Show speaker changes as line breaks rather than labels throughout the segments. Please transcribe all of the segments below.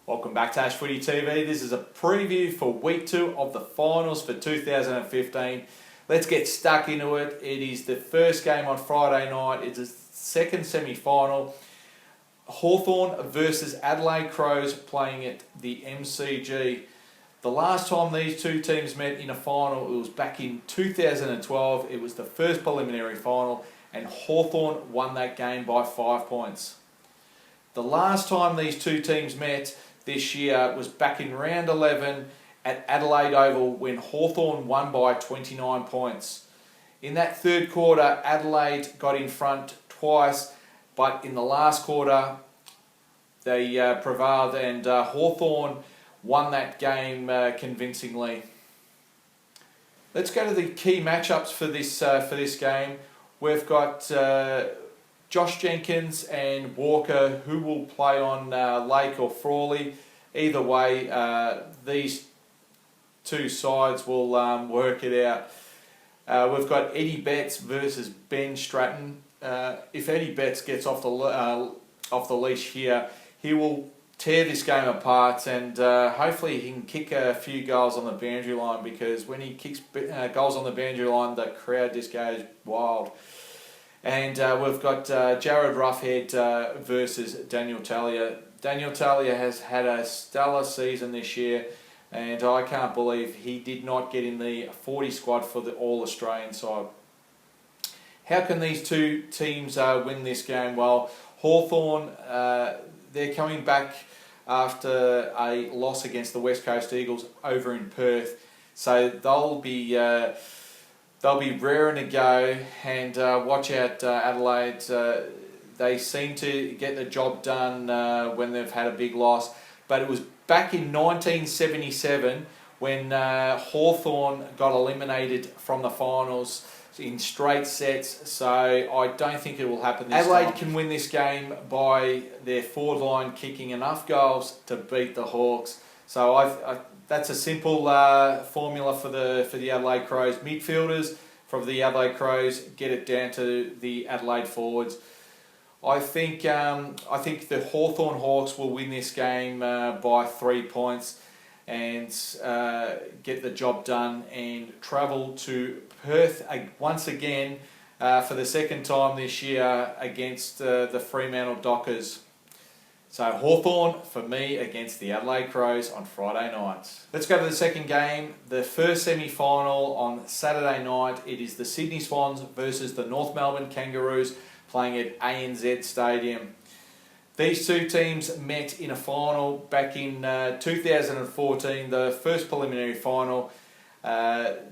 Welcome back to Footy TV. This is a preview for week 2 of the finals for 2015. Let's get stuck into it. It is the first game on Friday night. It's a second semi-final. Hawthorn versus Adelaide Crows playing at the MCG. The last time these two teams met in a final, it was back in 2012. It was the first preliminary final and Hawthorn won that game by 5 points. The last time these two teams met this year was back in round 11 at Adelaide Oval when Hawthorn won by 29 points. In that third quarter, Adelaide got in front twice, but in the last quarter they prevailed and Hawthorn won that game convincingly. Let's go to the key matchups for this game. We've got Josh Jenkins and Walker, who will play on Lake or Frawley. Either way, these two sides will work it out. We've got Eddie Betts versus Ben Stratton. If Eddie Betts gets off the leash here, he will tear this game apart, and hopefully he can kick a few goals on the boundary line, because when he kicks goals on the boundary line, the crowd just goes wild. And we've got Jared Roughhead versus Daniel Talia. Daniel Talia has had a stellar season this year, and I can't believe he did not get in the 40 squad for the All-Australian side. How can these two teams win this game? Well, Hawthorn, they're coming back after a loss against the West Coast Eagles over in Perth, so they'll be raring to go. And watch out, Adelaide. They seem to get the job done when they've had a big loss. But it was back in 1977 when Hawthorn got eliminated from the finals in straight sets. So I don't think it will happen this time. Adelaide can win this game by their forward line kicking enough goals to beat the Hawks. So that's a simple formula for the Adelaide Crows. Midfielders from the Adelaide Crows get it down to the Adelaide forwards. I think the Hawthorn Hawks will win this game by 3 points and get the job done and travel to Perth once again for the second time this year against the Fremantle Dockers. So Hawthorn for me against the Adelaide Crows on Friday nights. Let's go to the second game, the first semi-final on Saturday night. It is the Sydney Swans versus the North Melbourne Kangaroos playing at ANZ Stadium. These two teams met in a final back in 2014, the first preliminary final.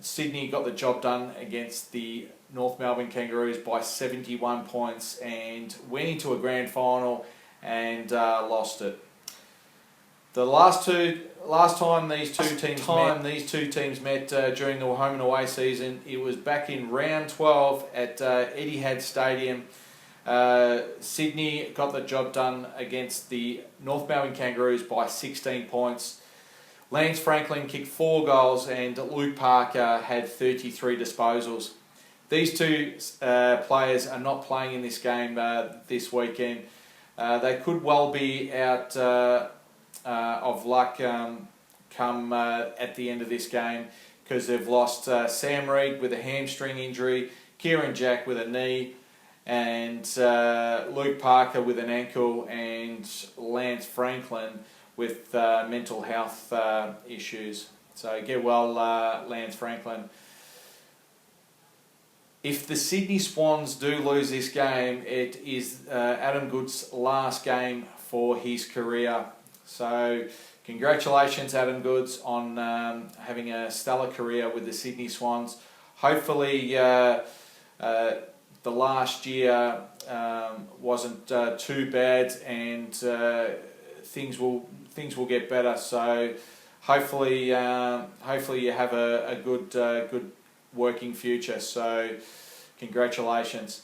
Sydney got the job done against the North Melbourne Kangaroos by 71 points and went into a grand final and lost it. The last time these two teams met during the home and away season, it was back in round 12 at Etihad Stadium. Sydney got the job done against the North Melbourne Kangaroos by 16 points. Lance Franklin kicked 4 goals and Luke Parker had 33 disposals. These two players are not playing in this game this weekend. They could well be out of luck come at the end of this game, because they've lost Sam Reid with a hamstring injury, Kieran Jack with a knee, and Luke Parker with an ankle, and Lance Franklin with mental health issues. So get well, Lance Franklin. If the Sydney Swans do lose this game, it is Adam Goodes' last game for his career. So congratulations, Adam Goodes, on having a stellar career with the Sydney Swans. Hopefully the last year wasn't too bad, and things will get better. So hopefully you have a good working future. So congratulations.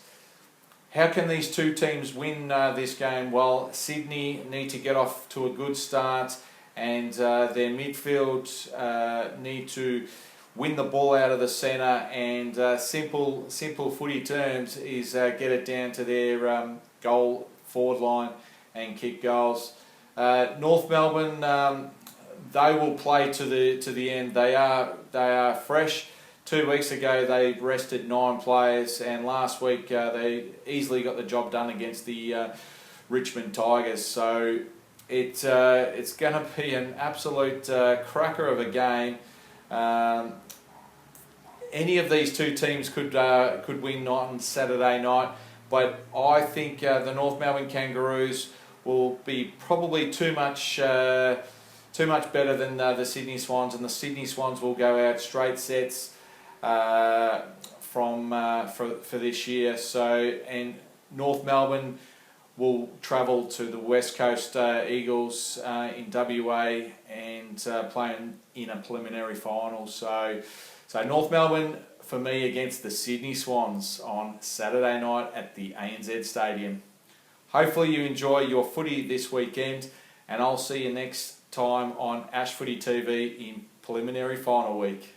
How can these two teams win this game? Well, Sydney need to get off to a good start, and their midfield need to win the ball out of the centre, and simple footy terms is get it down to their goal forward line and kick goals. North Melbourne, they will play to the end. They are fresh. 2 weeks ago they rested 9 players, and last week they easily got the job done against the Richmond Tigers. So it's going to be an absolute cracker of a game. Any of these two teams could win on Saturday night, but I think the North Melbourne Kangaroos will be probably too much better than the Sydney Swans, and the Sydney Swans will go out straight sets for this year. So, and North Melbourne will travel to the West Coast Eagles in WA and play in a preliminary final. So North Melbourne for me against the Sydney Swans on Saturday night at the ANZ Stadium. Hopefully you enjoy your footy this weekend, and I'll see you next time on Footy TV in preliminary final week.